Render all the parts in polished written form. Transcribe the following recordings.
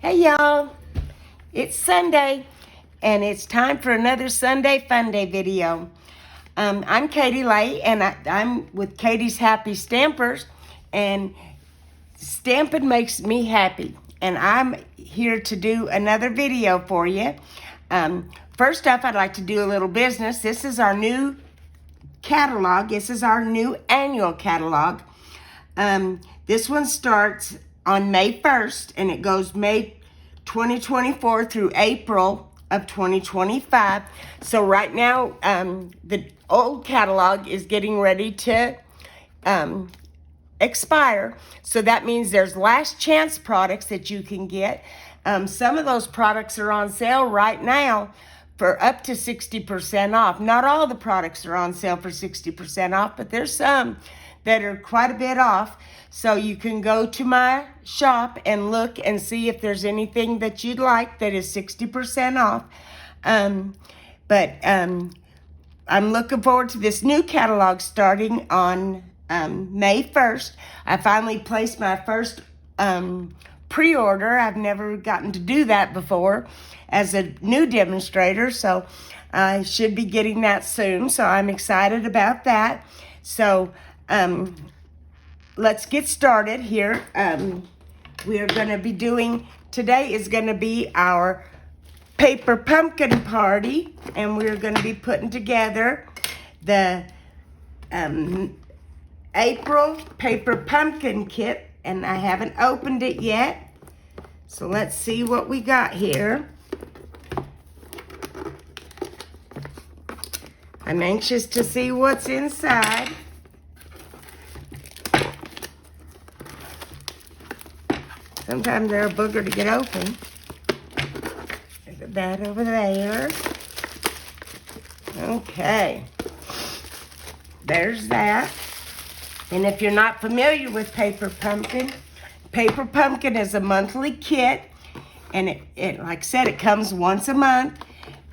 Hey y'all, it's Sunday and it's time for another Sunday Fun Day video. I'm Katie Lay and I'm with Katie's Happy Stampers, and stamping makes me happy, and I'm here to do another video for you. First up, I'd like to do a little business. This is our new catalog. This is our new annual catalog. This one starts on May 1st and it goes May 2024 through April of 2025. So right now, the old catalog is getting ready to expire. So that means there's last chance products that you can get. Some of those products are on sale right now for up to 60% off. Not all the products are on sale for 60% off, but there's some that are quite a bit off. So you can go to my shop and look and see if there's anything that you'd like that is 60% off. I'm looking forward to this new catalog starting on May 1st. I finally placed my first pre-order. I've never gotten to do that before as a new demonstrator, so I should be getting that soon. So I'm excited about that. So let's get started here. We are going to be doing, today is going to be our paper pumpkin party, and we're going to be putting together the April paper pumpkin kit, and I haven't opened it yet. So let's see what we got here. I'm anxious to see what's inside. Sometimes they're a booger to get open. Look at that over there. Okay. There's that. And if you're not familiar with Paper Pumpkin is a monthly kit. And it like I said, it comes once a month.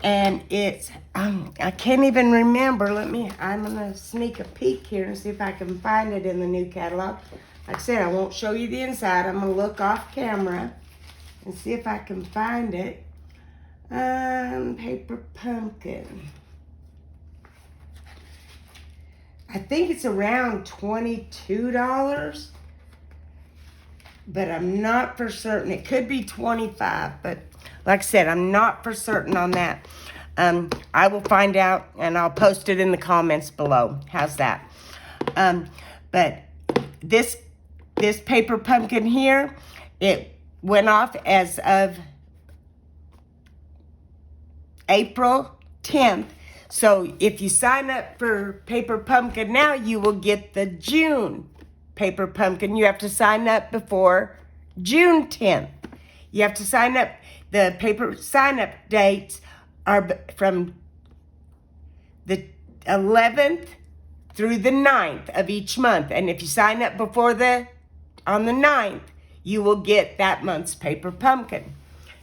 And it's, I can't even remember. I'm going to sneak a peek here and see if I can find it in the new catalog. Like I said, I won't show you the inside. I'm going to look off camera and see if I can find it. Paper Pumpkin. I think it's around $22, but I'm not for certain. It could be $25, but like I said, I'm not for certain on that. I will find out, and I'll post it in the comments below. How's that? But this paper pumpkin here, it went off as of April 10th. So if you sign up for Paper Pumpkin now, you will get the June Paper Pumpkin. You have to sign up before June 10th. You have to sign up. The paper sign-up dates are from the 11th through the 9th of each month. And if you sign up before on the 9th, you will get that month's Paper Pumpkin.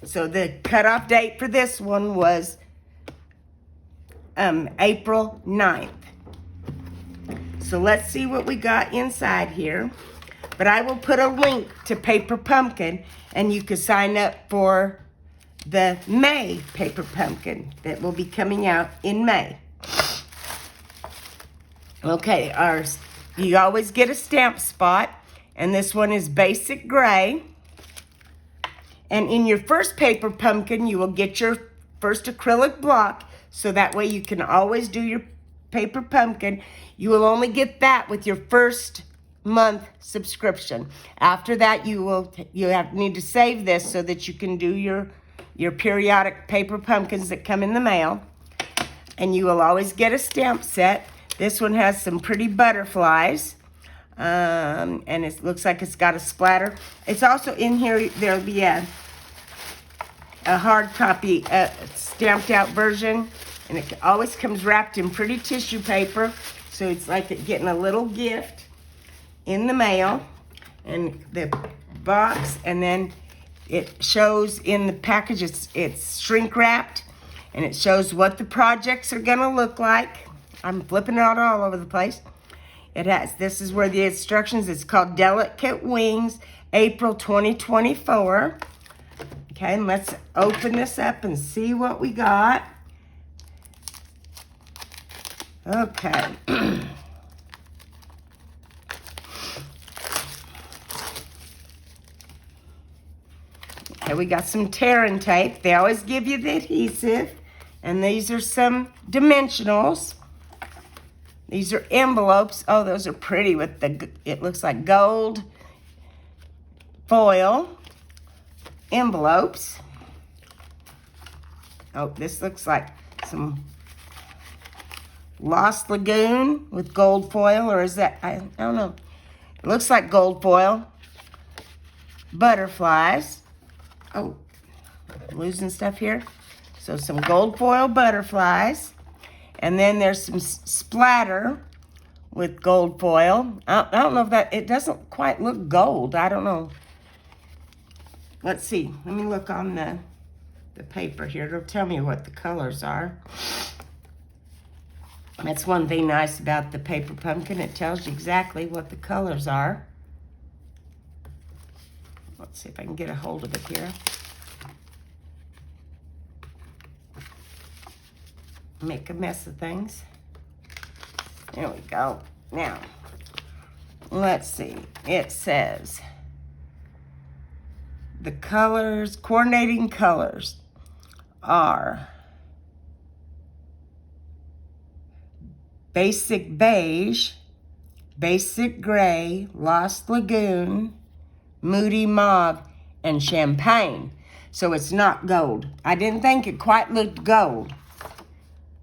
So the cutoff date for this one was April 9th. So let's see what we got inside here. But I will put a link to Paper Pumpkin, and you can sign up for the May Paper Pumpkin that will be coming out in May. Okay, you always get a stamp spot, and this one is basic gray. And in your first Paper Pumpkin, you will get your first acrylic block, so that way you can always do your Paper Pumpkin. You will only get that with your first month subscription. After that, you need to save this so that you can do your periodic Paper Pumpkins that come in the mail. And you will always get a stamp set. This one has some pretty butterflies. And it looks like it's got a splatter. It's also in here, there'll be a hard copy, stamped out version. And it always comes wrapped in pretty tissue paper. So it's like getting a little gift in the mail. And the box, and then it shows in the package, it's shrink wrapped. And it shows what the projects are gonna look like. I'm flipping it out all over the place. This is where the instructions, it's called Delicate Wings, April 2024. Okay, and let's open this up and see what we got. Okay. Okay, we got some tearing tape. They always give you the adhesive. And these are some dimensionals. These are envelopes. Oh, those are pretty with the, it looks like gold foil envelopes. Oh, this looks like some Lost Lagoon with gold foil, or is that, I don't know. It looks like gold foil. Butterflies. Oh, losing stuff here. So some gold foil butterflies. And then there's some splatter with gold foil. I don't know if that, it doesn't quite look gold. I don't know. Let's see. Let me look on the paper here. It'll tell me what the colors are. That's one thing nice about the paper pumpkin. It tells you exactly what the colors are. Let's see if I can get a hold of it here. Make a mess of things. There we go. Now, let's see. It says the colors, coordinating colors are basic beige, basic gray, Lost Lagoon, moody mauve, and champagne. So it's not gold. I didn't think it quite looked gold.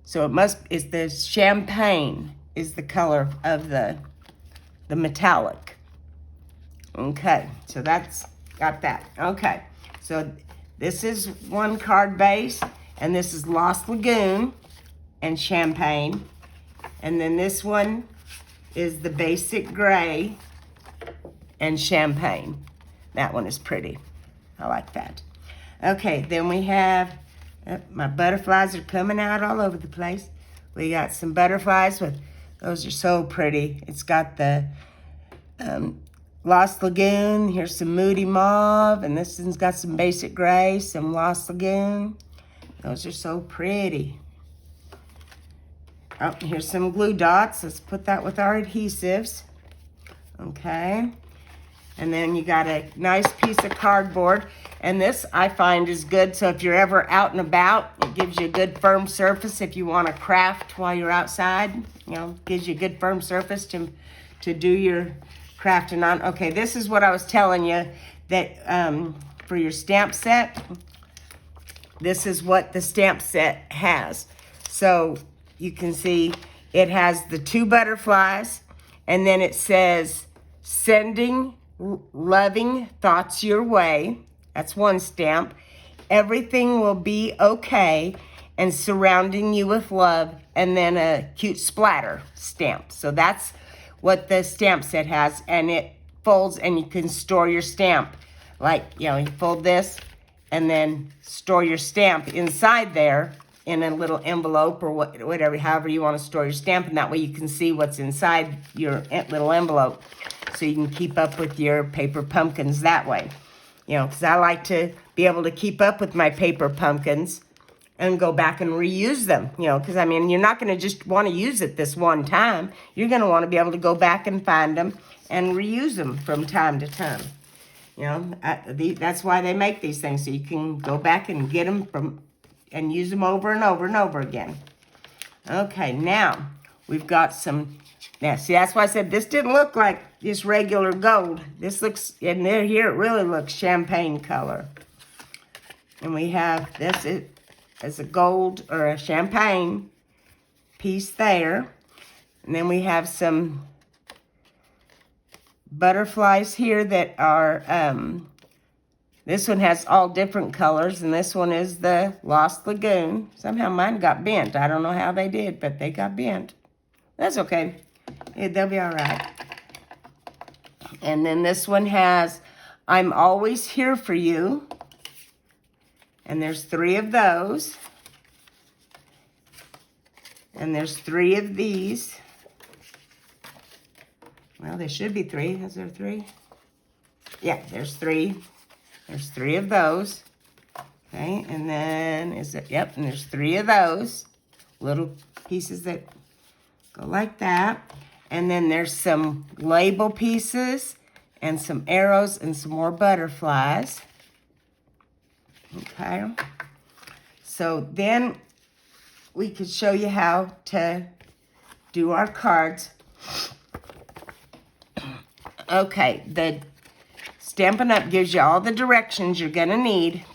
So it must, it's the champagne is the color of the metallic. Okay, so that's, got that. Okay, so this is one card base, and this is Lost Lagoon and champagne. And then this one is the basic gray and champagne. That one is pretty. I like that. Okay, then we have, my butterflies are coming out all over the place. We got some butterflies with, those are so pretty. It's got the Lost Lagoon. Here's some moody mauve, and this one's got some basic gray, some Lost Lagoon. Those are so pretty. Oh, here's some glue dots. Let's put that with our adhesives. Okay. And then you got a nice piece of cardboard. And this I find is good. So if you're ever out and about, it gives you a good firm surface if you want to craft while you're outside. You know, gives you a good firm surface to do your crafting on. Okay, this is what I was telling you, that for your stamp set, this is what the stamp set has. So you can see it has the two butterflies, and then it says, sending loving thoughts your way. That's one stamp. Everything will be okay, and surrounding you with love, and then a cute splatter stamp. So that's what the stamp set has, and it folds, and you can store your stamp. Like, you know, you fold this, and then store your stamp inside there in a little envelope or whatever, however you want to store your stamp, and that way you can see what's inside your little envelope, so you can keep up with your paper pumpkins that way. You know, because I like to be able to keep up with my paper pumpkins and go back and reuse them, you know, because, I mean, you're not going to just want to use it this one time. You're going to want to be able to go back and find them and reuse them from time to time. You know, that's why they make these things, so you can go back and get them from and use them over and over and over again. Okay, now we've got some. Now, see, that's why I said this didn't look like just regular gold. This looks, and there, here it really looks champagne color. And we have this as a gold or a champagne piece there. And then we have some butterflies here that are, this one has all different colors, and this one is the Lost Lagoon. Somehow mine got bent. I don't know how they did, but they got bent. That's okay. They'll be all right. And then this one has, I'm always here for you. And there's 3 of those. And there's 3 of these. Well, there should be 3. Is there 3? Yeah, there's 3. There's 3 of those. Okay, and then yep, and there's 3 of those little pieces that go like that. And then there's some label pieces and some arrows and some more butterflies. Okay, so then we could show you how to do our cards. Okay, the Stampin' Up! Gives you all the directions you're gonna need.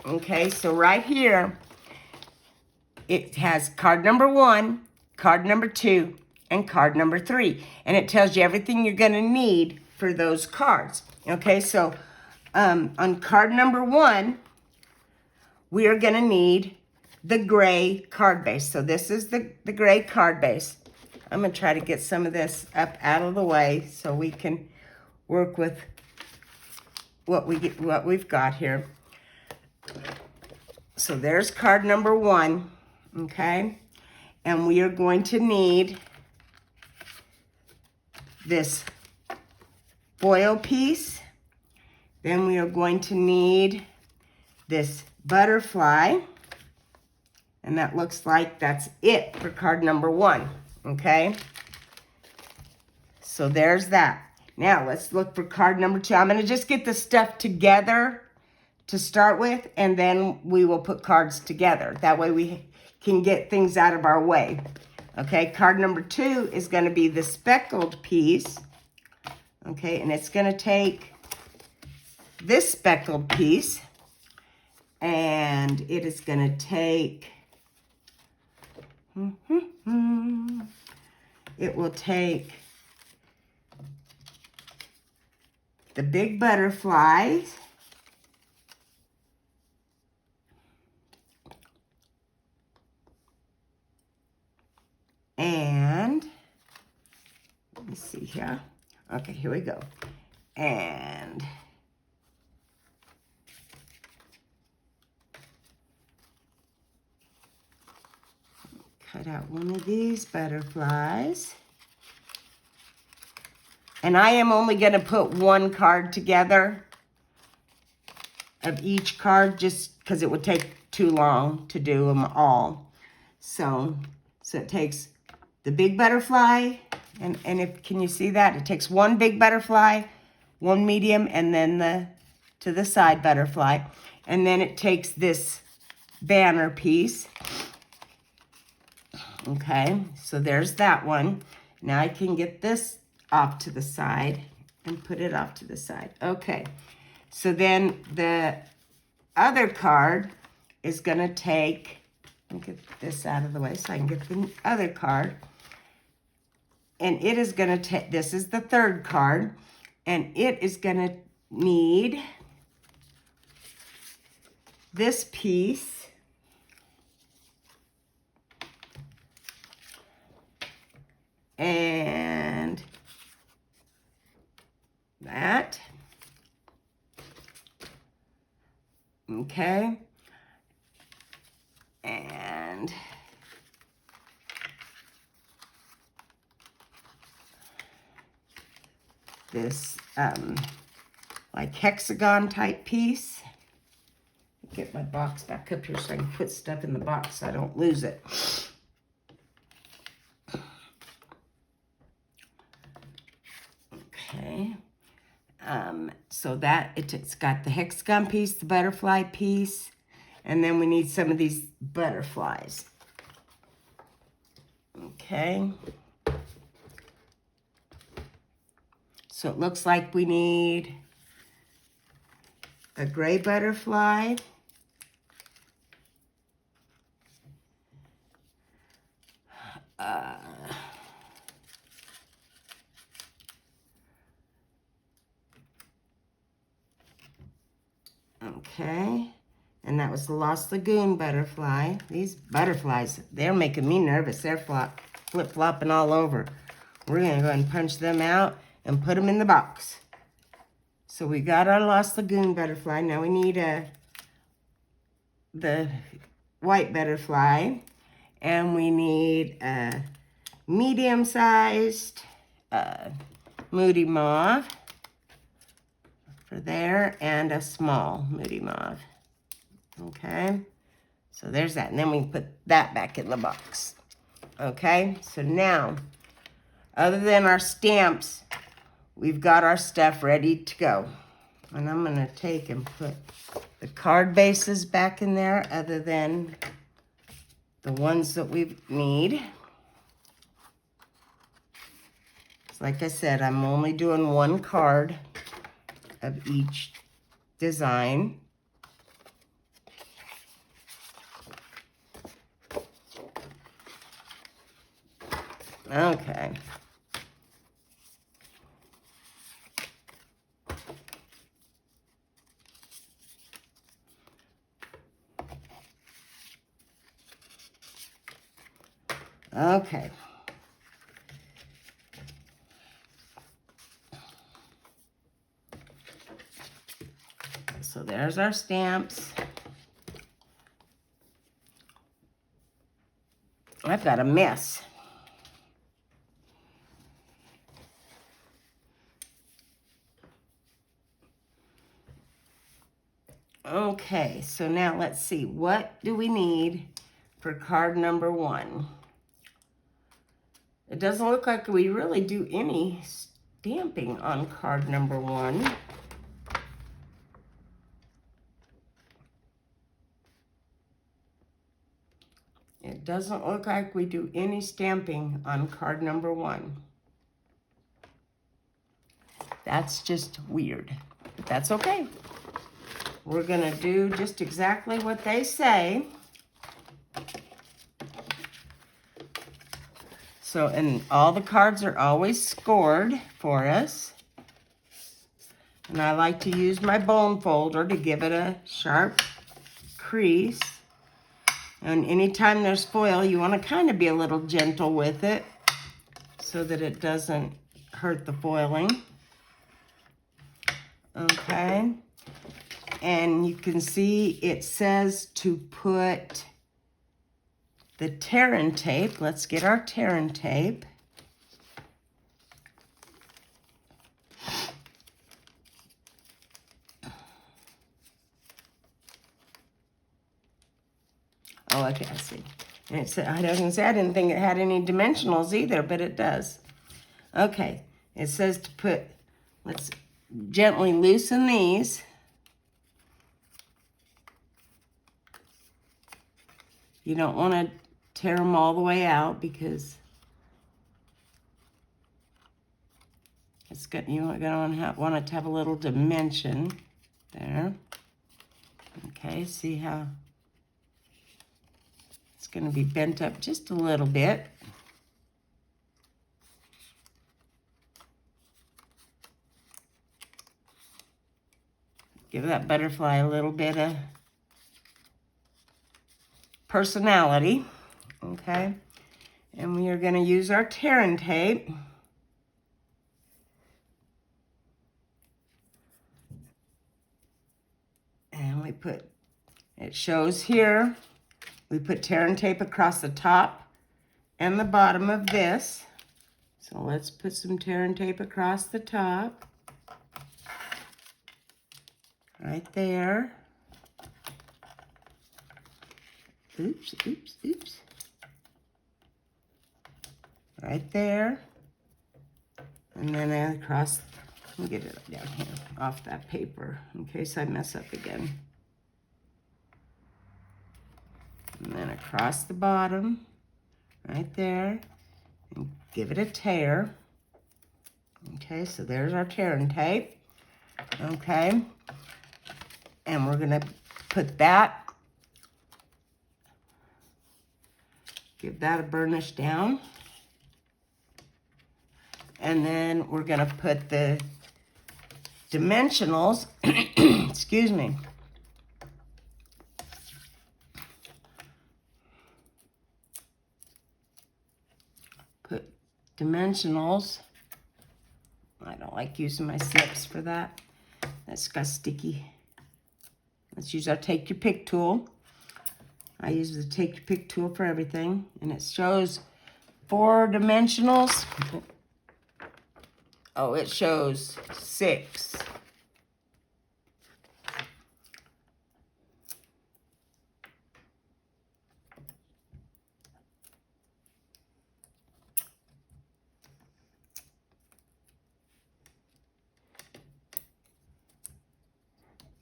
Okay, so right here, it has card number 1, card number 2, and card number 3. And it tells you everything you're gonna need for those cards. Okay, so on card number 1, we are gonna need the gray card base. So this is the gray card base. I'm gonna try to get some of this up out of the way so we can work with what we've got here. So there's card number 1, okay? And we are going to need this foil piece. Then we are going to need this butterfly. And that looks like that's it for card number 1, okay? So there's that. Now let's look for card number 2. I'm going to just get the stuff together to start with, and then we will put cards together. That way we can get things out of our way. Okay, card number 2 is going to be the speckled piece. Okay, and it's going to take this speckled piece, and it is going to take, it will take the big butterflies, and let me see here. Okay, here we go. And cut out one of these butterflies. And I am only going to put 1 card together of each card just because it would take too long to do them all. So it takes the big butterfly, and can you see that? It takes 1 big butterfly, 1 medium, and then to the side butterfly. And then it takes this banner piece. Okay, so there's that one. Now I can get this off to the side and put it off to the side. Okay, so then the other card is going to take, let me get this out of the way so I can get the other card. And it is going to take, this is the 3rd card, and it is going to need this piece, and that. Okay. And this like hexagon type piece. Get my box back up here so I can put stuff in the box so I don't lose it. Okay. So that it's got the hexagon piece, the butterfly piece, and then we need some of these butterflies. Okay. So it looks like we need a gray butterfly, okay, and that was the Lost Lagoon butterfly. These butterflies, they're making me nervous. They're flip-flopping all over. We're going to go ahead and punch them out and put them in the box. So we got our Lost Lagoon butterfly. Now we need the white butterfly, and we need a medium-sized Moody Mauve for there, and a small Moody Mauve. Okay, so there's that. And then we can put that back in the box. Okay, so now, other than our stamps, we've got our stuff ready to go. And I'm going to take and put the card bases back in there, other than the ones that we need. Like I said, I'm only doing one card of each design. Okay. Okay. So there's our stamps. I've got a mess. Okay, so now let's see. What do we need for card number 1? It doesn't look like we really do any stamping on card number 1. It doesn't look like we do any stamping on card number 1. That's just weird, but that's okay. We're gonna do just exactly what they say. So, and all the cards are always scored for us. And I like to use my bone folder to give it a sharp crease. And anytime there's foil, you want to kind of be a little gentle with it so that it doesn't hurt the foiling. Okay. And you can see it says to put the tear-in tape. Let's get our tear-in tape. Oh, okay, I see. And it said, I was gonna say, I didn't think it had any dimensionals either, but it does. Okay, it says to put, let's gently loosen these. You don't want to tear them all the way out because it's got, you're going to want it to have a little dimension there. Okay, see how it's going to be bent up just a little bit. Give that butterfly a little bit of personality. Okay, and we are going to use our tear-in tape. And we put, it shows here, we put tear-in tape across the top and the bottom of this. So let's put some tear-in tape across the top. Right there. Oops, oops, oops. Right there. And then across, let me get it down here, off that paper, in case I mess up again. And then across the bottom, right there, and give it a tear. Okay, so there's our tear-in tape. Okay, and we're gonna put that, give that a burnish down. And then we're gonna put the dimensionals, excuse me, put dimensionals. I don't like using my snips for that. That's got sticky. Let's use our Take Your Pick tool. I use the Take Your Pick tool for everything, and it shows 4 dimensionals. Oh, it shows 6.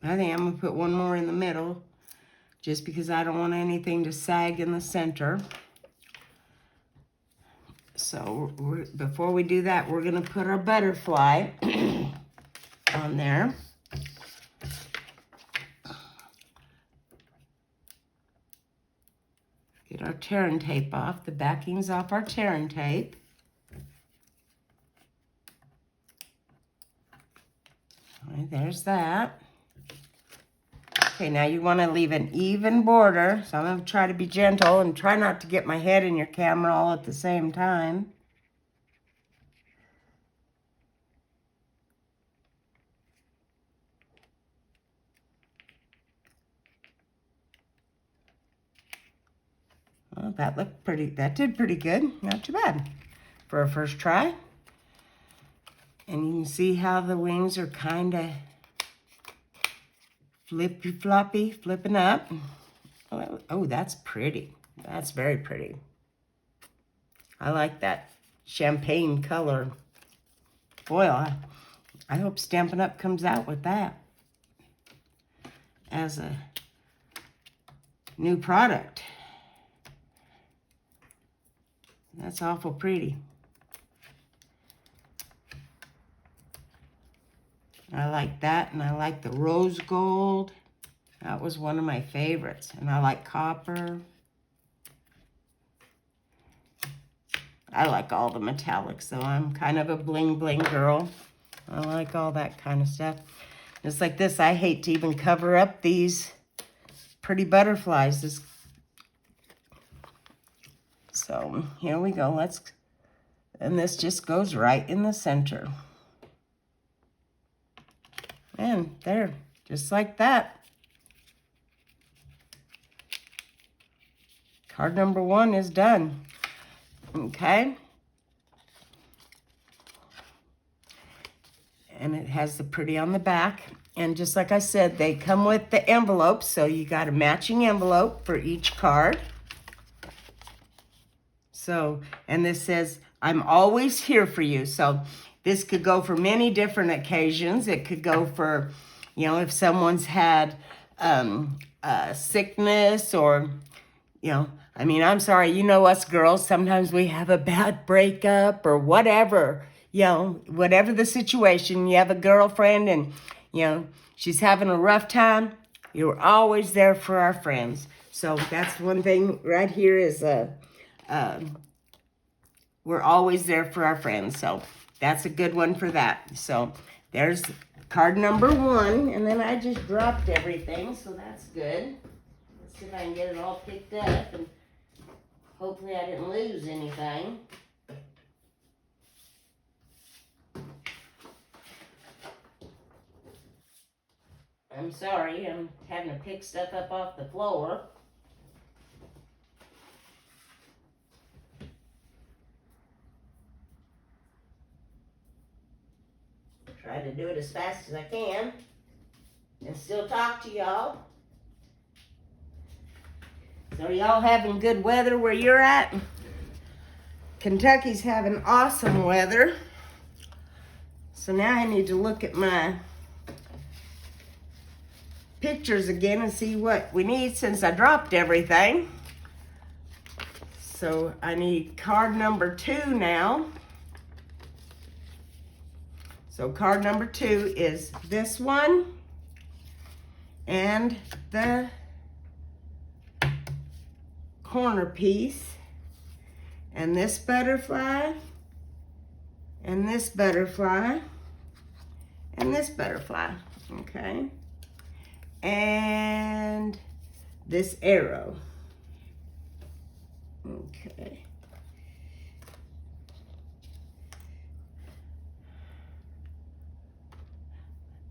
I think I'm going to put one more in the middle, just because I don't want anything to sag in the center. So before we do that, we're going to put our butterfly on there. Get our tearing tape off. The backing's off our tearing tape. All right, there's that. Okay, now you want to leave an even border. So I'm going to try to be gentle and try not to get my head in your camera all at the same time. Well, that looked pretty, that did pretty good. Not too bad for a first try. And you can see how the wings are kind of flippy floppy, flipping up. Oh, that's pretty. That's very pretty. I like that champagne color. Boy, I hope Stampin' Up! Comes out with that as a new product. That's awful pretty. I like that, and I like the rose gold. That was one of my favorites. And I like copper. I like all the metallics, though. I'm kind of a bling bling girl. I like all that kind of stuff. Just like this, I hate to even cover up these pretty butterflies. So here we go. And this just goes right in the center. And there, just like that. Card number 1 is done. Okay. And it has the pretty on the back. And just like I said, they come with the envelopes, so you got a matching envelope for each card. So, and this says, I'm always here for you. So this could go for many different occasions. It could go for, you know, if someone's had sickness or, you know, I mean, I'm sorry, you know us girls, sometimes we have a bad breakup or whatever, you know, whatever the situation. You have a girlfriend and, you know, she's having a rough time. You're always there for our friends. So that's one thing right here is we're always there for our friends. So that's a good one for that. So there's card number 1. And then I just dropped everything, so that's good. Let's see if I can get it all picked up. And hopefully I didn't lose anything. I'm sorry, I'm having to pick stuff up off the floor. Try to do it as fast as I can and still talk to y'all. So are y'all having good weather where you're at? Kentucky's having awesome weather. So now I need to look at my pictures again and see what we need since I dropped everything. So I need card number 2 now. So card number 2 is this one and the corner piece and this butterfly and this butterfly and this butterfly, okay? And this arrow, okay.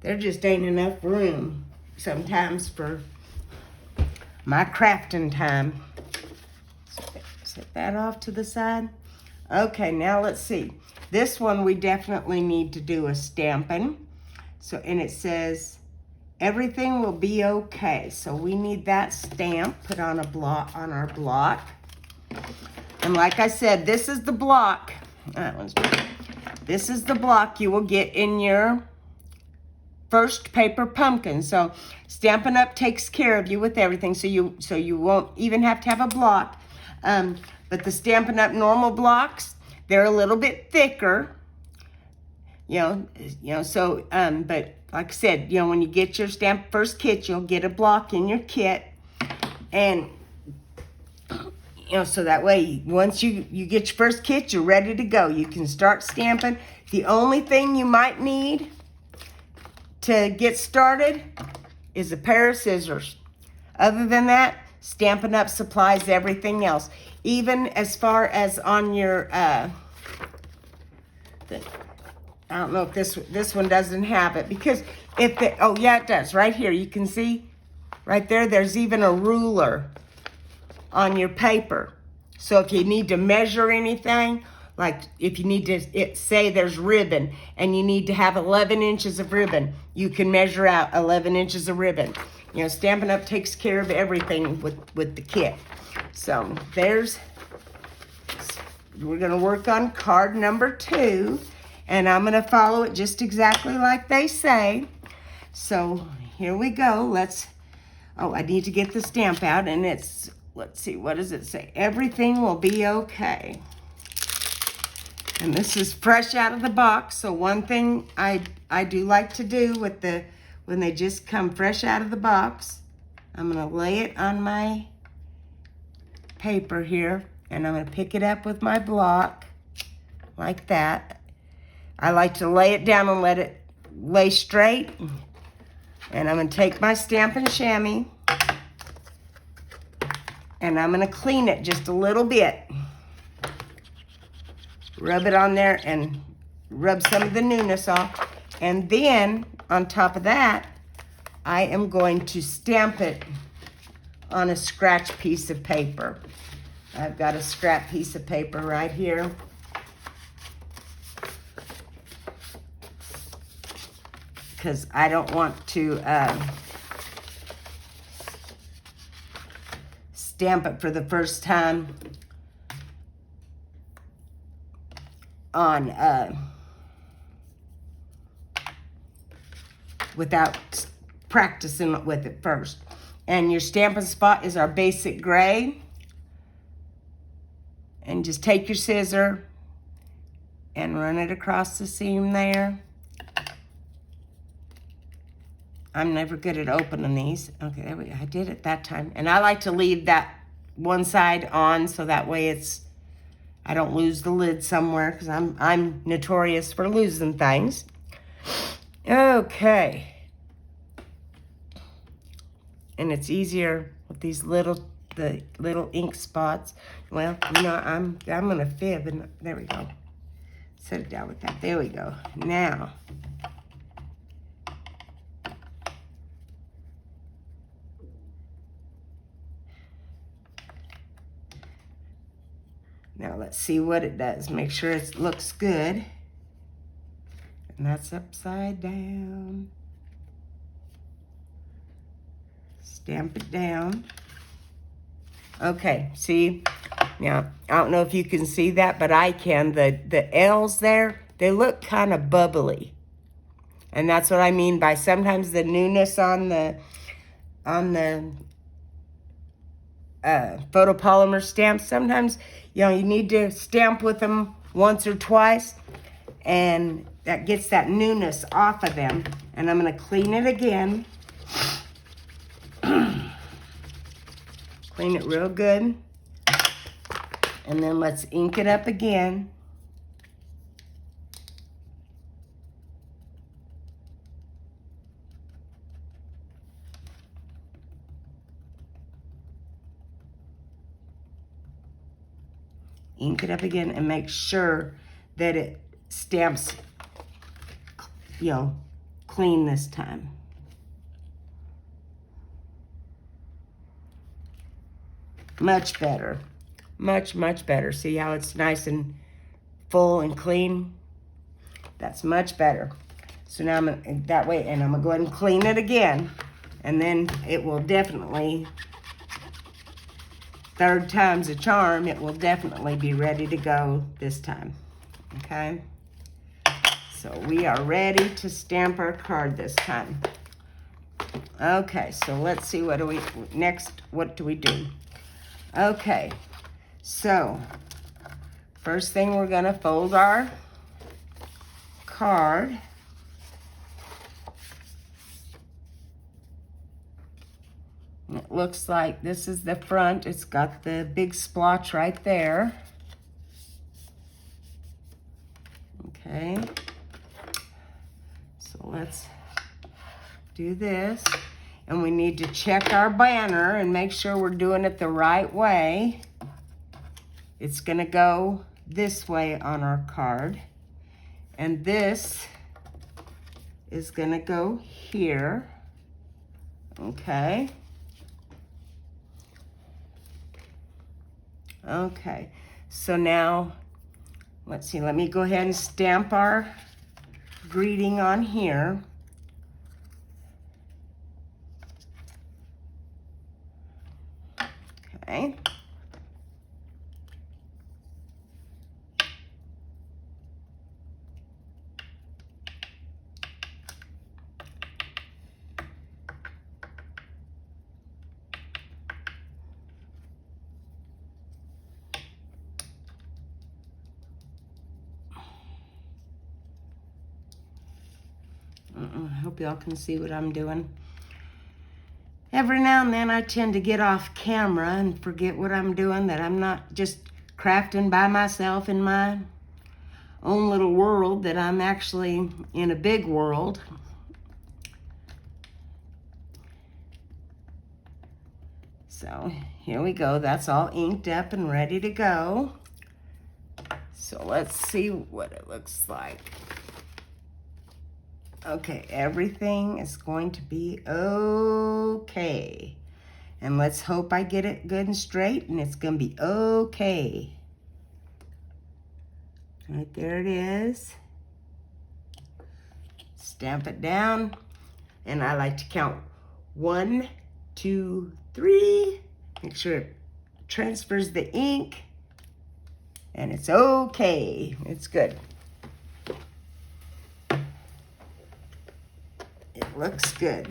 There just ain't enough room sometimes for my crafting time. Set that off to the side. Okay, now let's see. This one we definitely need to do a stamping. So, and it says, everything will be okay. So we need that stamp put on a block, on our block. And like I said, this is the block. That one's good. This is the block you will get in your first paper pumpkin. So Stampin' Up! Takes care of you with everything, so you won't even have to have a block. But the Stampin' Up! Normal blocks, they're a little bit thicker. So, but like I said, when you get your first kit, you'll get a block in your kit. And, so that way, once you get your first kit, you're ready to go. You can start stamping. The only thing you might need to get started is a pair of scissors. Other than that, Stampin' Up! Supplies everything else. Even as far as on your, I don't know if this one doesn't have it, because oh yeah, it does. Right here, you can see right there, there's even a ruler on your paper. So if you need to measure anything, like if you need to, say there's ribbon and you need to have 11 inches of ribbon, you can measure out 11 inches of ribbon. Stampin' Up! Takes care of everything with the kit. So we're gonna work on card number 2, and I'm gonna follow it just exactly like they say. So here we go. I need to get the stamp out, and let's see, what does it say? Everything will be okay. And this is fresh out of the box. So one thing I do like to do when they just come fresh out of the box, I'm gonna lay it on my paper here, and I'm gonna pick it up with my block like that. I like to lay it down and let it lay straight. And I'm gonna take my Stampin' Chamois, and I'm gonna clean it just a little bit. Rub it on there and rub some of the newness off. And then, on top of that, I am going to stamp it on a scratch piece of paper. I've got a scrap piece of paper right here. Because I don't want to stamp it for the first time on without practicing with it first. And your stamping spot is our basic gray. And just take your scissor and run it across the seam there. I'm never good at opening these. Okay, there we go. I did it that time. And I like to leave that one side on so that way I don't lose the lid somewhere, because I'm notorious for losing things. Okay. And it's easier with these the little ink spots. Well, I'm gonna fib, and there we go. Set it down with that. There we go. Now, let's see what it does. Make sure it looks good. And that's upside down. Stamp it down. Okay, see? Now, I don't know if you can see that, but I can. The L's there, they look kind of bubbly. And that's what I mean by sometimes the newness on the photopolymer stamps. Sometimes, you need to stamp with them once or twice, and that gets that newness off of them. And I'm going to clean it again. Clean it real good. And then let's ink it up again. Ink it up again and make sure that it stamps, clean this time. Much better. Much, much better. See how it's nice and full and clean? That's much better. So now I'm gonna, that way, and I'm gonna go ahead and clean it again. And then it will definitely, third time's a charm, it will definitely be ready to go this time. Okay? So we are ready to stamp our card this time. Okay, so let's see what do we do? Okay, so first thing we're gonna fold our card. It looks like this is the front. It's got the big splotch right there. Okay, so let's do this. And we need to check our banner and make sure we're doing it the right way. It's gonna go this way on our card. And this is gonna go here. Okay. Okay, so now, let's see, let me go ahead and stamp our greeting on here. Okay. I hope y'all can see what I'm doing. Every now and then I tend to get off camera and forget what I'm doing, that I'm not just crafting by myself in my own little world, that I'm actually in a big world. So here we go. That's all inked up and ready to go. So let's see what it looks like. Okay, everything is going to be okay. And let's hope I get it good and straight, and it's going to be okay. Right there it is. Stamp it down. And I like to count 1, 2, 3. Make sure it transfers the ink. And it's okay. It's good. It looks good.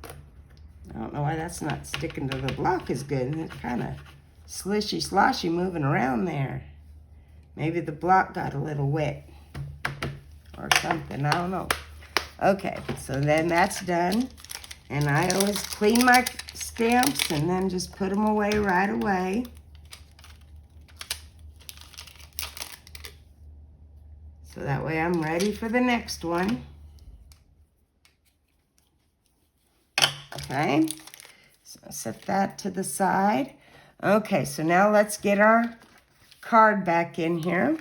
I don't know why that's not sticking to the block as good. It's kind of slishy sloshy moving around there. Maybe the block got a little wet or something. I don't know. Okay, so then that's done. And I always clean my stamps and then just put them away right away. So that way I'm ready for the next one. Okay, so set that to the side. Okay, so now let's get our card back in here.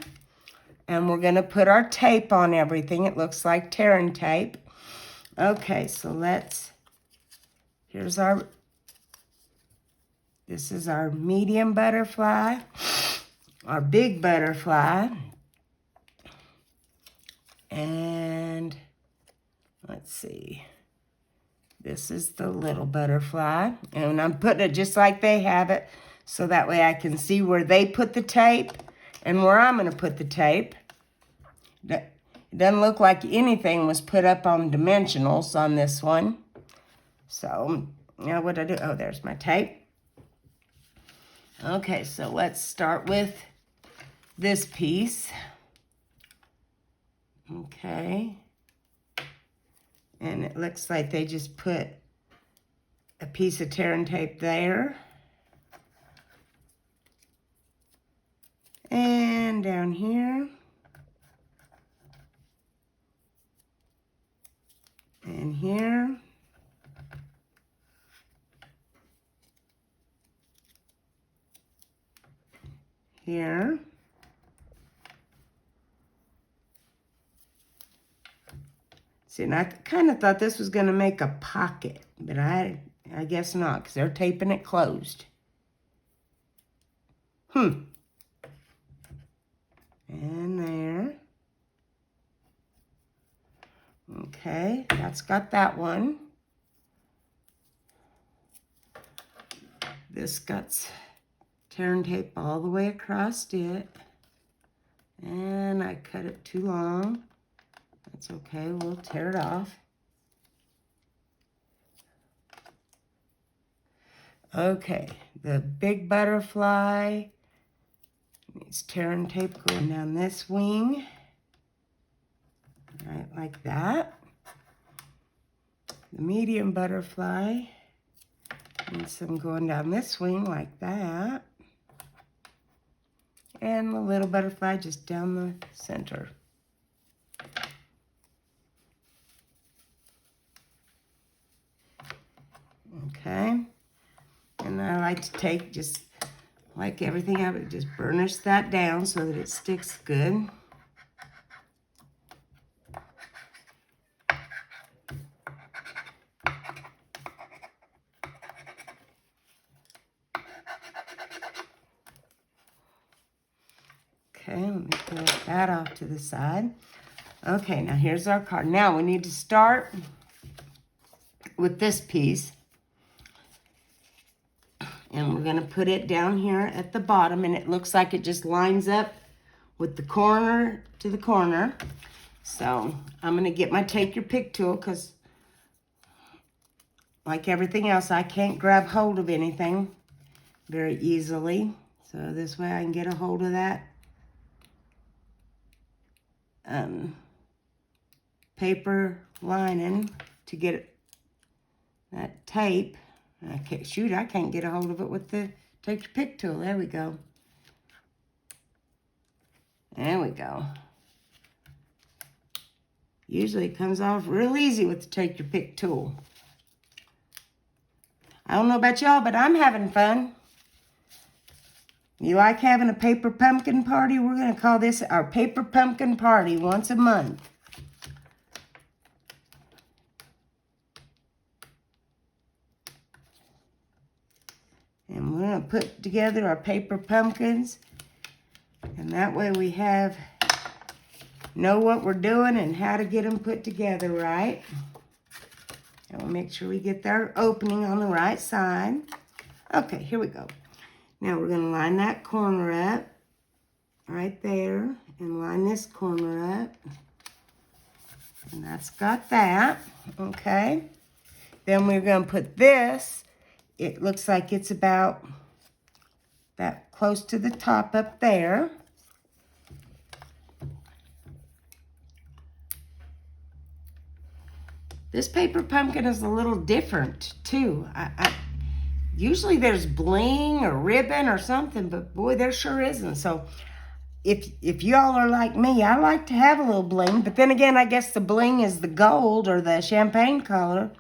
And we're gonna put our tape on everything. It looks like tearing tape. Okay, so this is our medium butterfly, our big butterfly. And let's see. This is the little butterfly, and I'm putting it just like they have it, so that way I can see where they put the tape and where I'm gonna put the tape. It doesn't look like anything was put up on dimensionals on this one. So, now what do I do? Oh, there's my tape. Okay, so let's start with this piece. Okay. And it looks like they just put a piece of tearing tape there. And down here. And here. Here. See, and I kind of thought this was going to make a pocket, but I guess not, because they're taping it closed. And there. Okay, that's got that one. This got tearing tape all the way across it. And I cut it too long. That's okay, we'll tear it off. Okay, the big butterfly needs tearing tape going down this wing. Right, like that. The medium butterfly needs some going down this wing like that. And the little butterfly just down the center. Okay. And I like to take, just like everything, I would just burnish that down so that it sticks good. Okay, let me put that off to the side. Okay, now here's our card. Now we need to start with this piece. And we're going to put it down here at the bottom, and it looks like it just lines up with the corner to the corner. So I'm going to get my Take Your Pick tool, because like everything else, I can't grab hold of anything very easily. So this way I can get a hold of that paper lining to get that tape. I can't get a hold of it with the Take Your Pick tool. There we go. There we go. Usually it comes off real easy with the Take Your Pick tool. I don't know about y'all, but I'm having fun. You like having a paper pumpkin party? We're going to call this our paper pumpkin party once a month. And we're going to put together our paper pumpkins. And that way we know what we're doing and how to get them put together right. And we'll make sure we get our opening on the right side. Okay, here we go. Now we're going to line that corner up right there and line this corner up. And that's got that. Okay. Then we're going to put this. It looks like it's about that close to the top up there. This paper pumpkin is a little different too. Usually there's bling or ribbon or something, but boy, there sure isn't. So if y'all are like me, I like to have a little bling. But then again, I guess the bling is the gold or the champagne color.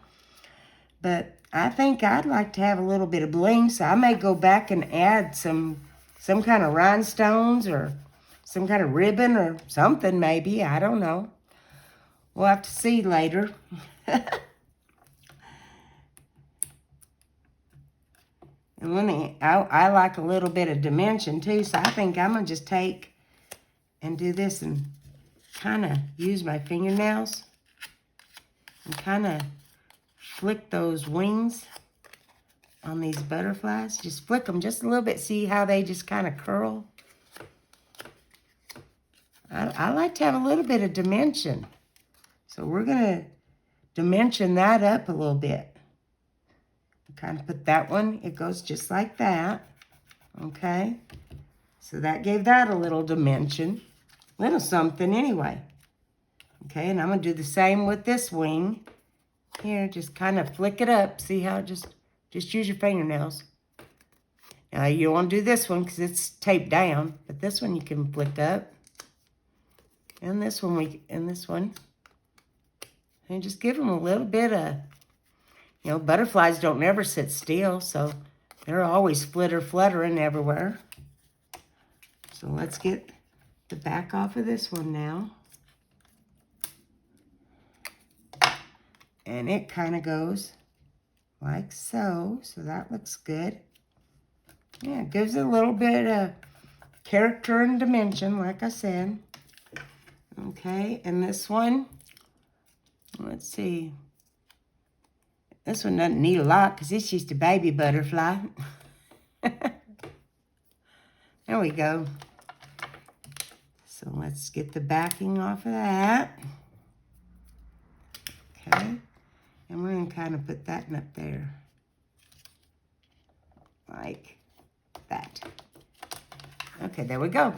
But I think I'd like to have a little bit of bling, so I may go back and add some kind of rhinestones or some kind of ribbon or something maybe. I don't know. We'll have to see later. And I like a little bit of dimension too, so I think I'm going to just take and do this and kind of use my fingernails and kind of flick those wings on these butterflies. Just flick them just a little bit. See how they just kind of curl? I like to have a little bit of dimension. So we're going to dimension that up a little bit. Kind of put that one, it goes just like that. Okay? So that gave that a little dimension. Little something anyway. Okay, and I'm going to do the same with this wing. Here, just kind of flick it up. See how just use your fingernails. Now you don't want to do this one because it's taped down, but this one you can flick up. And this one and just give them a little bit of, butterflies don't never sit still, so they're always fluttering everywhere. So let's get the back off of this one now. And it kind of goes like so. So that looks good. Yeah, it gives it a little bit of character and dimension, like I said. Okay, and this one, let's see. This one doesn't need a lot because it's just a baby butterfly. There we go. So let's get the backing off of that. Okay. And we're going to kind of put that up there. Like that. Okay, there we go.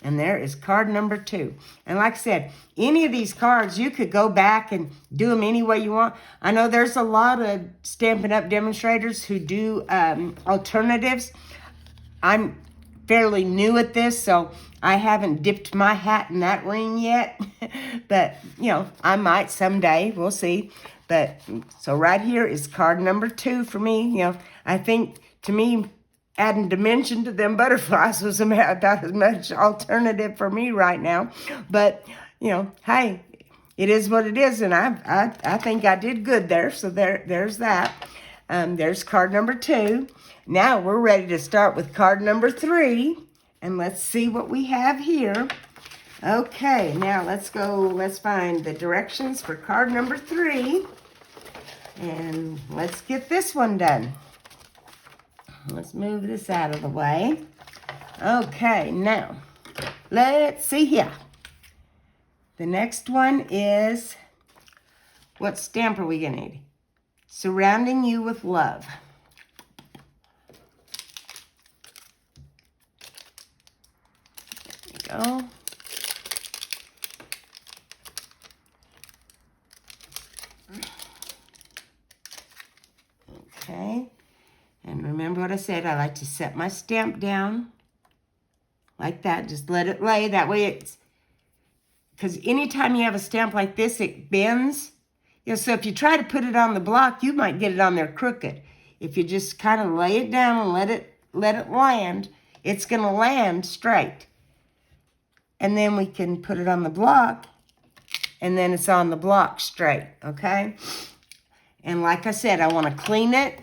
And there is card number 2. And like I said, any of these cards, you could go back and do them any way you want. I know there's a lot of Stampin' Up! Demonstrators who do alternatives. I'm fairly new at this, so I haven't dipped my hat in that ring yet. But, you know, I might someday. We'll see. But, so right here is card number 2 for me. You know, I think, to me, adding dimension to them butterflies was about as much alternative for me right now. But, you know, hey, it is what it is. And I think I did good there. So there's that. There's card number 2. Now we're ready to start with card number 3. And let's see what we have here. Okay, now let's find the directions for card number 3. And let's get this one done. Let's move this out of the way. Okay, now, let's see here. The next one is, what stamp are we going to need? Surrounding You with Love. There we go. Okay. And remember what I said, I like to set my stamp down like that. Just let it lay. That way it's, because anytime you have a stamp like this, it bends. You know, so if you try to put it on the block, you might get it on there crooked. If you just kind of lay it down and let it land, it's going to land straight. And then we can put it on the block, and then it's on the block straight, okay? And like I said, I want to clean it,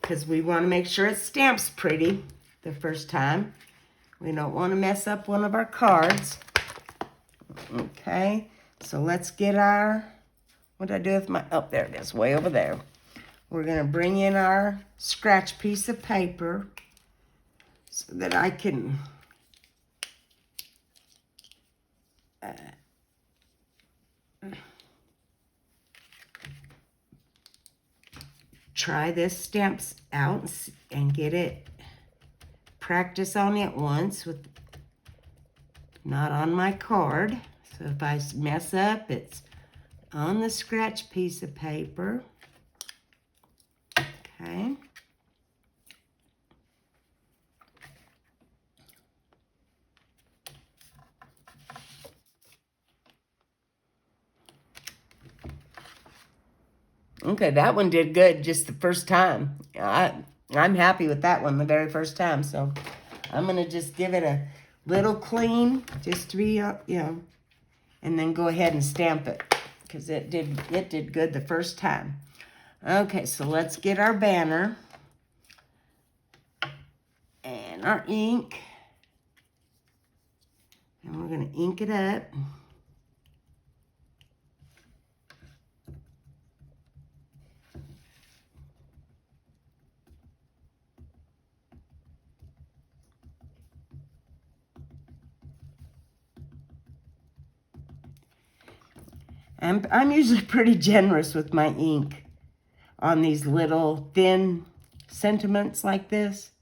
because we want to make sure it stamps pretty the first time. We don't want to mess up one of our cards. Okay, so let's get our, what did I do with my, oh, there it is, way over there. We're going to bring in our scratch piece of paper so that I can try this stamps out and get it, practice on it once with, not on my card. So if I mess up, it's on the scratch piece of paper. Okay. Okay, that one did good just the first time. I'm happy with that one the very first time. So I'm going to just give it a little clean just to be, you know, and then go ahead and stamp it because it did good the first time. Okay, so let's get our banner and our ink. And we're going to ink it up. I'm usually pretty generous with my ink on these little thin sentiments like this,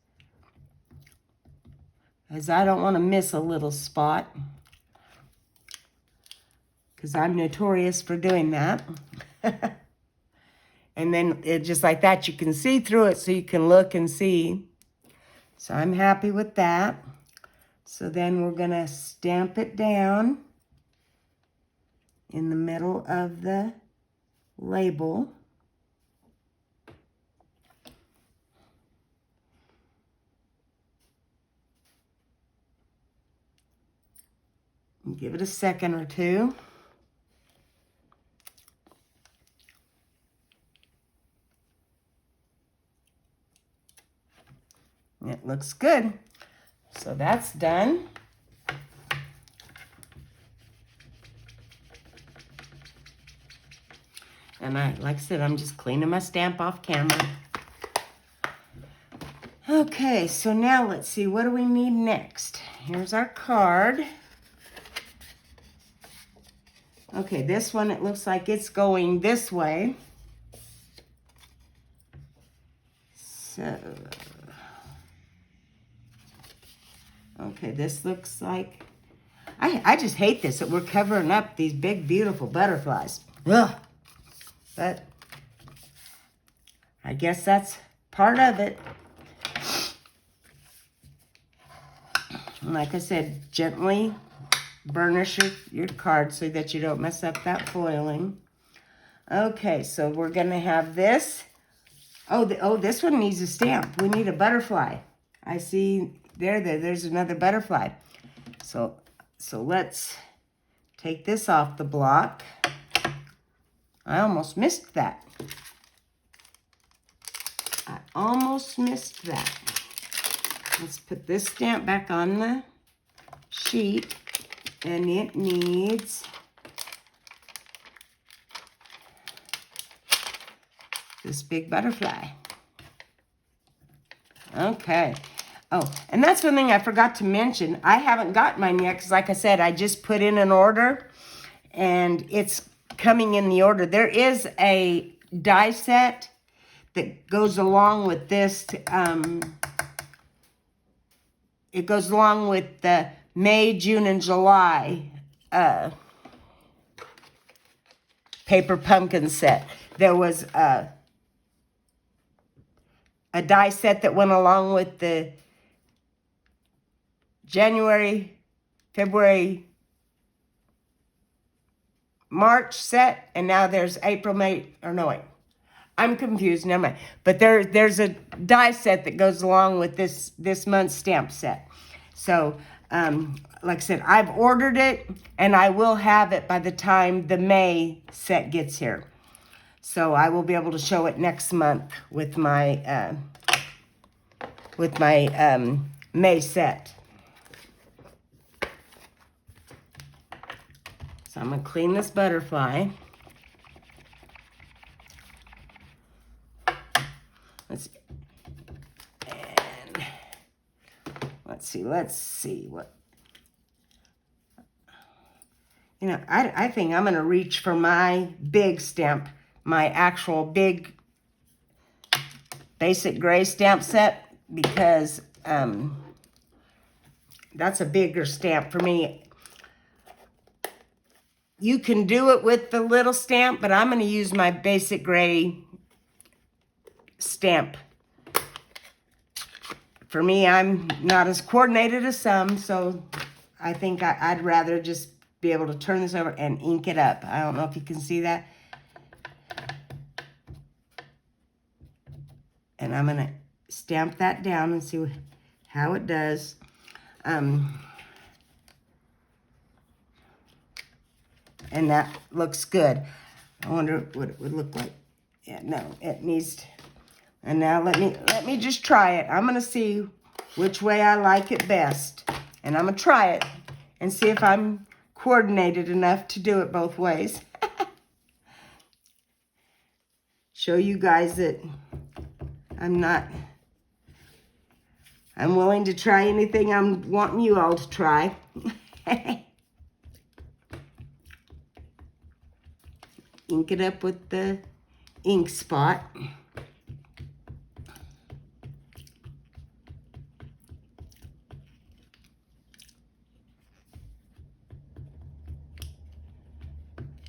as I don't want to miss a little spot, because I'm notorious for doing that. And then just like that, you can see through it, so you can look and see. So I'm happy with that. So then we're going to stamp it down in the middle of the label. And give it a second or two. It looks good. So that's done. And like I said, I'm just cleaning my stamp off camera. Okay, so now let's see, what do we need next? Here's our card. Okay, this one, it looks like it's going this way. So, okay, this looks like, I just hate this, that we're covering up these big, beautiful butterflies. Ugh. But I guess that's part of it. And like I said, gently burnish your card so that you don't mess up that foiling. Okay, so we're going to have this. Oh, this one needs a stamp. We need a butterfly. I see there's another butterfly. So let's take this off the block. I almost missed that. I almost missed that. Let's put this stamp back on the sheet, and it needs this big butterfly. Okay. Oh, and that's one thing I forgot to mention. I haven't got mine yet because, like I said, I just put in an order, and it's coming in the order. There is a die set that goes along with this. It goes along with the May, June, and July paper pumpkin set. There was a die set that went along with the January, February, March set, and now there's April, May, or no, wait. I'm confused, never mind. But there's a die set that goes along with this month's stamp set. So, like I said, I've ordered it, and I will have it by the time the May set gets here. So I will be able to show it next month with my May set. So I'm going to clean this butterfly. Let's see what, you know, I think I'm going to reach for my big stamp, my actual big basic gray stamp set, because that's a bigger stamp for me. You can do it with the little stamp, but I'm going to use my basic gray stamp. For me, I'm not as coordinated as some, so I think I'd rather just be able to turn this over and ink it up. I don't know if you can see that. And I'm going to stamp that down and see how it does. And that looks good. I wonder what it would look like. Yeah, no, it needs to. And now let me just try it. I'm going to see which way I like it best. And I'm going to try it and see if I'm coordinated enough to do it both ways. Show you guys that I'm willing to try anything I'm wanting you all to try. Ink it up with the ink spot.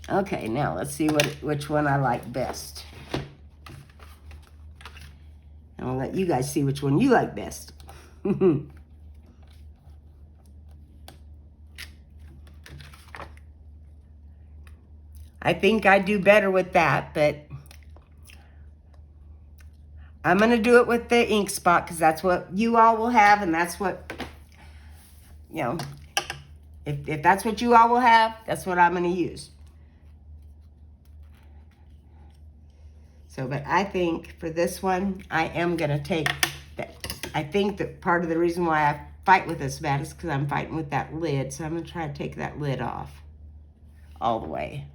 Okay, now let's see which one I like best. And I'll let you guys see which one you like best. I think I do better with that, but I'm going to do it with the ink spot because that's what you all will have, and that's what, you know, if that's what you all will have, that's what I'm going to use. So, but I think for this one, I am going to take that. I think that part of the reason why I fight with this bad is because I'm fighting with that lid. So I'm going to try to take that lid off all the way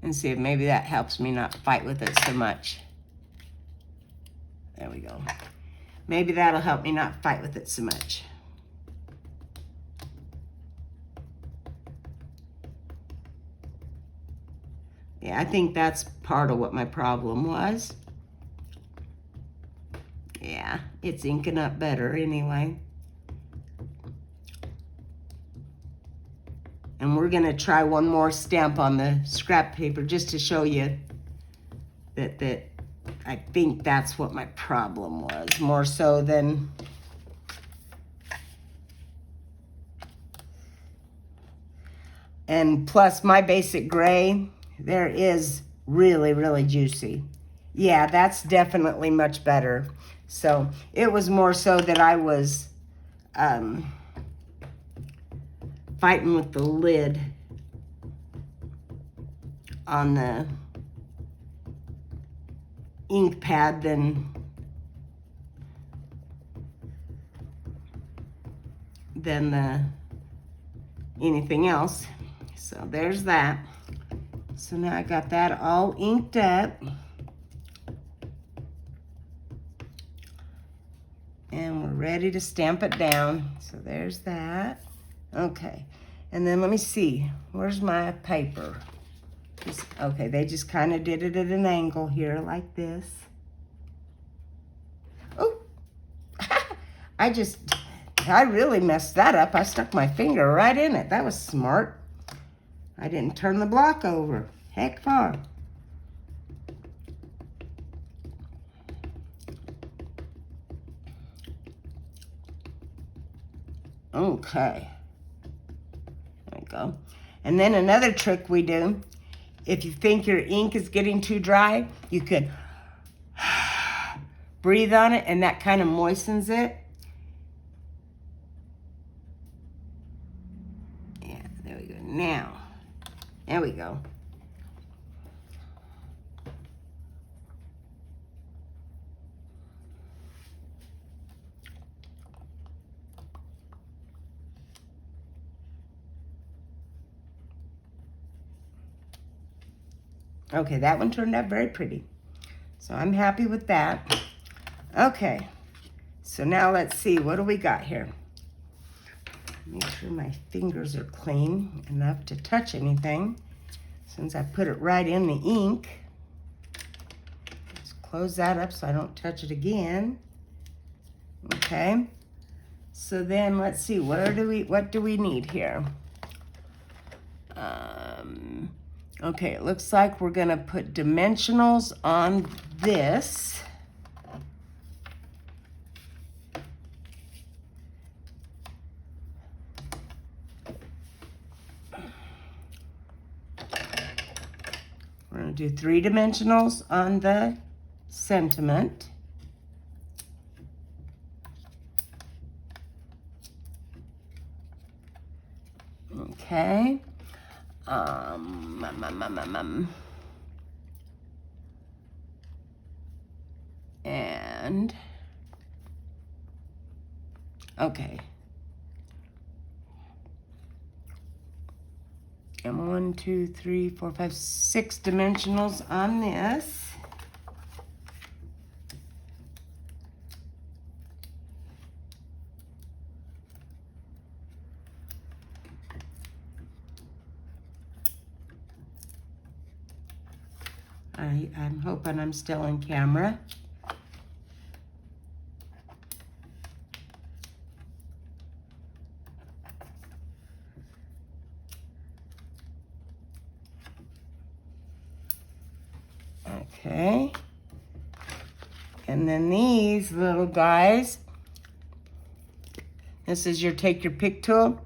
and see if maybe that helps me not fight with it so much. There we go. maybe that'll help me not fight with it so much. Yeah, I think that's part of what my problem was. Yeah, it's inking up better anyway. And we're gonna try one more stamp on the scrap paper just to show you that I think that's what my problem was, more so than and plus my basic gray there is really, really juicy. Yeah, that's definitely much better. So it was more so that I was fighting with the lid on the ink pad than anything else. So there's that. So now I got that all inked up. And we're ready to stamp it down. So there's that. Okay. And then let me see. Where's my paper? Okay, they just kind of did it at an angle here like this. Oh, I really messed that up. I stuck my finger right in it. That was smart. I didn't turn the block over. Heck far. Okay. There we go. And then another trick we do, if you think your ink is getting too dry, you could breathe on it and that kind of moistens it. Yeah, there we go. Now, there we go. Okay, that one turned out very pretty. So I'm happy with that. Okay, so now let's see, what do we got here? Make sure my fingers are clean enough to touch anything since I put it right in the ink. Let's close that up so I don't touch it again. Okay, so then let's see, what do we need here? Okay, it looks like we're gonna put dimensionals on this. We're gonna do 3 dimensionals on the sentiment. Okay. And okay. And 1, 2, 3, 4, 5, 6 dimensionals on this. I'm hoping I'm still in camera. Okay. And then these little guys, this is your take your pick tool,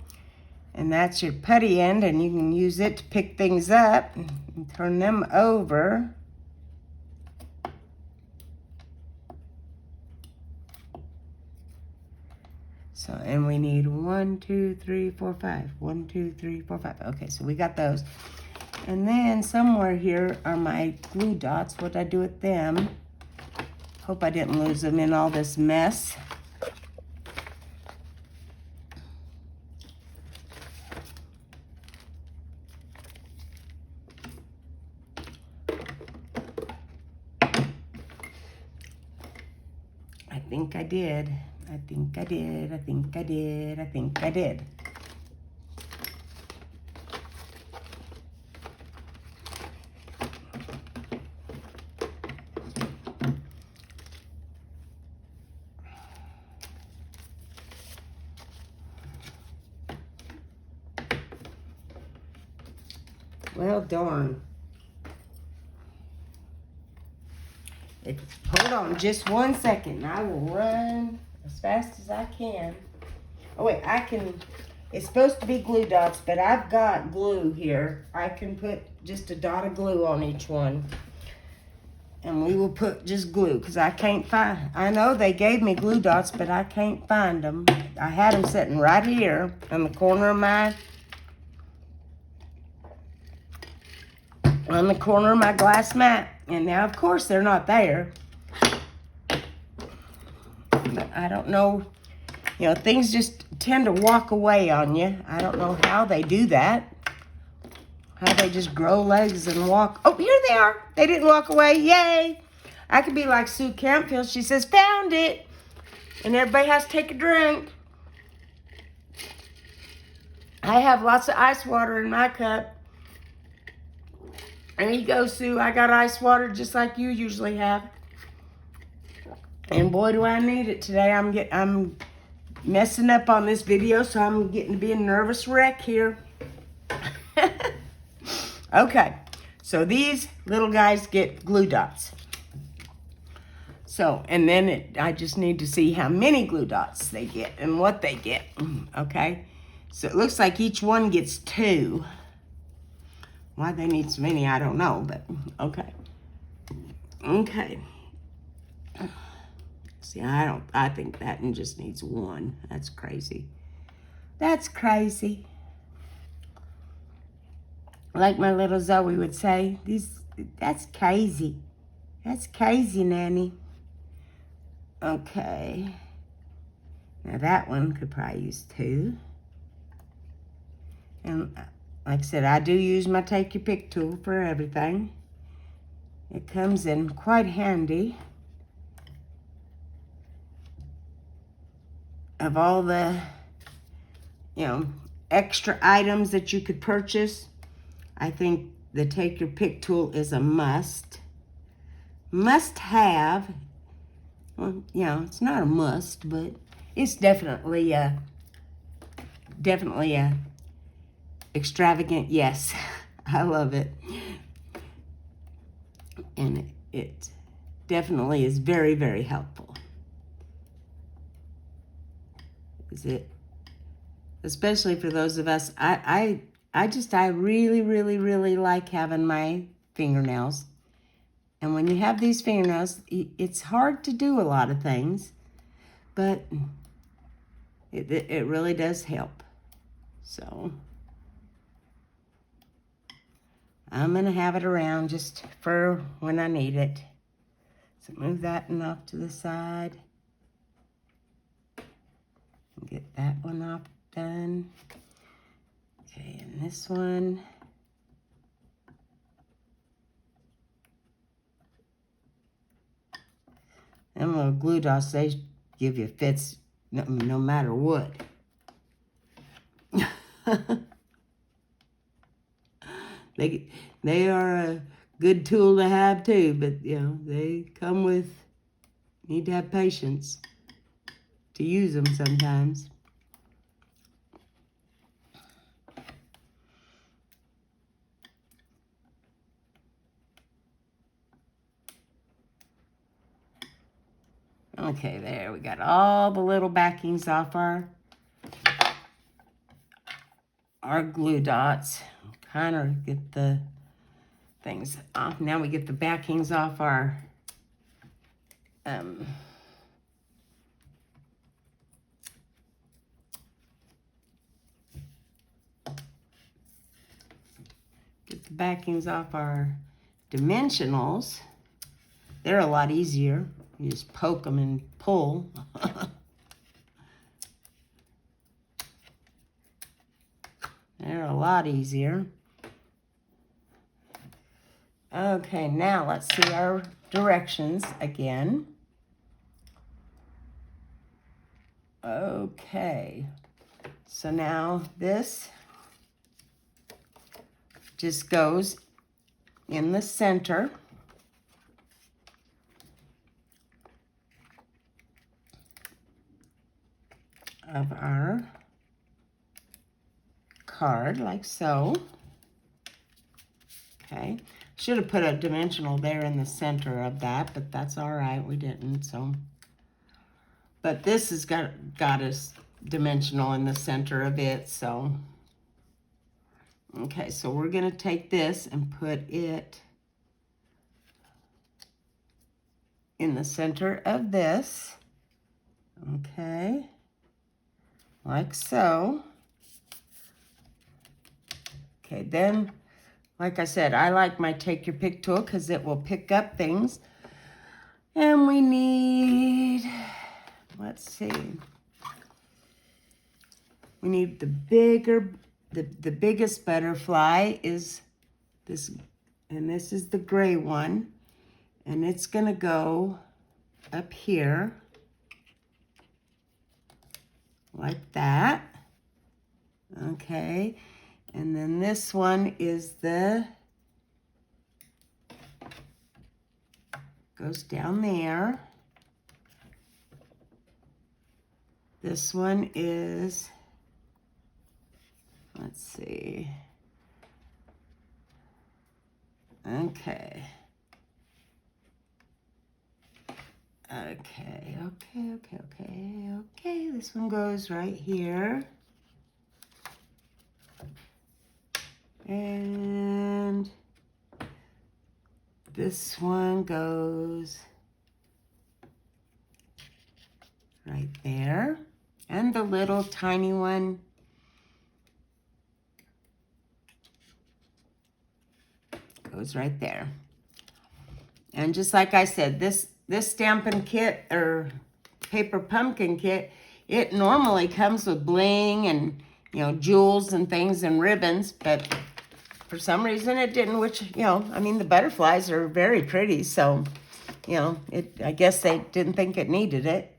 and that's your putty end, and you can use it to pick things up and turn them over. So, and we need 1, 2, 3, 4, 5. 1, 2, 3, 4, 5. Okay, so we got those. And then somewhere here are my glue dots. What'd I do with them? Hope I didn't lose them in all this mess. I think I did. I think I did. I think I did. I think I did. Well, darn. Hold on just 1 second. I will run as fast as I can. Oh, wait, it's supposed to be glue dots, but I've got glue here. I can put just a dot of glue on each one. And we will put just glue, because I can't find, I know they gave me glue dots, but I can't find them. I had them sitting right here on the corner of my glass mat. And now, of course, they're not there. But I don't know, things just tend to walk away on you. I don't know how they do that. How they just grow legs and walk. Oh, here they are. They didn't walk away. Yay. I could be like Sue Campfield. She says, found it. And everybody has to take a drink. I have lots of ice water in my cup. There you go, Sue. I got ice water just like you usually have. And boy, do I need it today. I'm messing up on this video, so I'm getting to be a nervous wreck here. Okay, so these little guys get glue dots. So, and then I just need to see how many glue dots they get and what they get, okay? So it looks like each one gets 2. Why they need so many, I don't know, but okay. Okay. See, I think that one just needs 1. That's crazy. That's crazy. Like my little Zoe would say, that's crazy. That's crazy, Nanny. Okay. Now that one could probably use 2. And like I said, I do use my Take Your Pick tool for everything. It comes in quite handy. Of all the, extra items that you could purchase, I think the Take Your Pick tool is a must. Must have. Well, it's not a must, but it's definitely a extravagant yes. I love it. And it definitely is very, very helpful. Is it? Especially for those of us, I really, really, really like having my fingernails. And when you have these fingernails, it's hard to do a lot of things, but it really does help. So I'm going to have it around just for when I need it. So move that one off to the side. Get that one off done. Okay, and this one. Them little glue dots, they give you fits no matter what. They are a good tool to have too, but they come with, need to have patience to use them sometimes. Okay, there, we got all the little backings off our glue dots. Kind of get the things off. Now we get the backings off our dimensionals. They're a lot easier. You just poke them and pull. They're a lot easier. Okay, now let's see our directions again. Okay, so now this just goes in the center. Of our card, like so. Okay, should have put a dimensional there in the center of that, but that's all right, we didn't, so. But this has got a dimensional in the center of it, so. Okay, so we're gonna take this and put it in the center of this. Okay, like so. Okay, then, like I said, I like my Take Your Pick tool because it will pick up things. And we need, let's see, we need the biggest butterfly is this, and this is the gray one. And it's gonna go up here, like that. Okay, and then this one is goes down there. This one is, let's see. Okay. Okay. This one goes right here. And this one goes right there. And the little tiny one goes right there. And just like I said, this Stampin' Kit or paper pumpkin kit, it normally comes with bling and, you know, jewels and things and ribbons, but for some reason it didn't, which, you know, I mean, the butterflies are very pretty, so, you know, I guess they didn't think it needed it.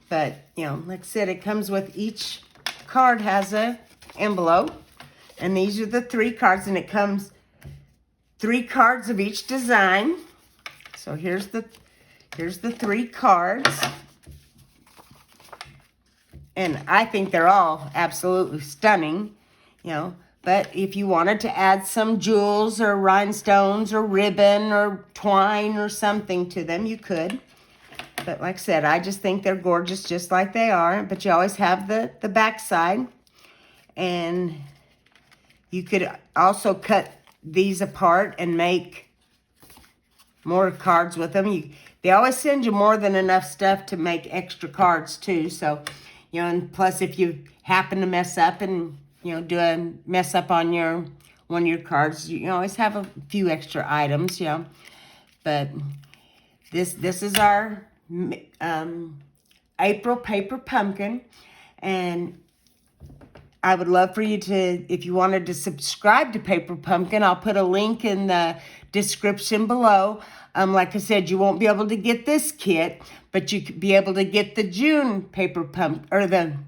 But, you know, like I said, it comes with each card has a envelope, and these are the 3 cards, and it comes 3 cards of each design. So here's the 3 cards. And I think they're all absolutely stunning, you know. But if you wanted to add some jewels or rhinestones or ribbon or twine or something to them, you could. But like I said, I just think they're gorgeous just like they are. But you always have the back side. And you could also cut these apart and make more cards with them. They always send you more than enough stuff to make extra cards too. So, you know, and plus if you happen to mess up and, you know, do a mess up on one of your cards, you always have a few extra items, you know. But this is our April paper pumpkin, and I would love for you to, if you wanted to subscribe to Paper Pumpkin, I'll put a link in the description below. Like I said, you won't be able to get this kit, but you could be able to get the June paper pumpkin, or the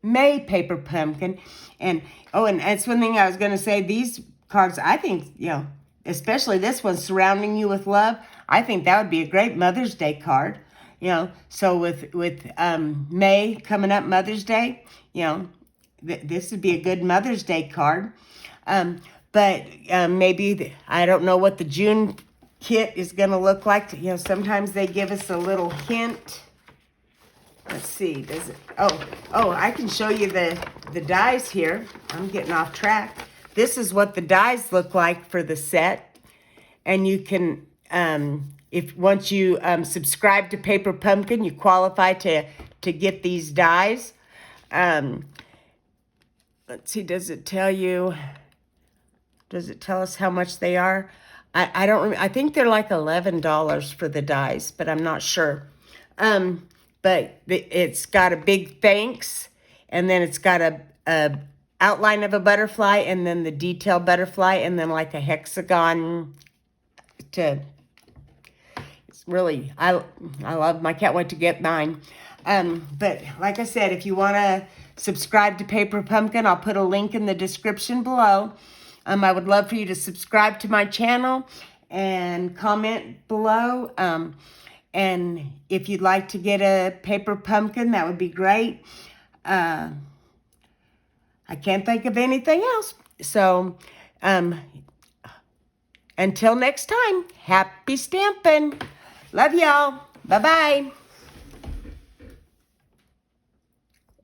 May paper pumpkin. And, oh, and that's one thing I was going to say. These cards, I think, you know, especially this one, Surrounding You with Love, I think that would be a great Mother's Day card. You know, so with May coming up, Mother's Day, you know, this would be a good Mother's Day card. But maybe, I don't know what the June kit is going to look like. You know, sometimes they give us a little hint. Let's see, does it, oh, I can show you the dies here. I'm getting off track. This is what the dies look like for the set. And you can, if once you subscribe to Paper Pumpkin, you qualify to get these dies. Let's see, does it tell us how much they are? I don't remember. I think they're like $11 for the dies, but I'm not sure. But it's got a big thanks, and then it's got a outline of a butterfly, and then the detail butterfly, and then like a hexagon It's really, I love them. I can't wait to get mine. But like I said, if you want to subscribe to Paper Pumpkin, I'll put a link in the description below. I would love for you to subscribe to my channel and comment below. And if you'd like to get a Paper Pumpkin, that would be great. I can't think of anything else. So, until next time, happy stamping. Love y'all. Bye-bye.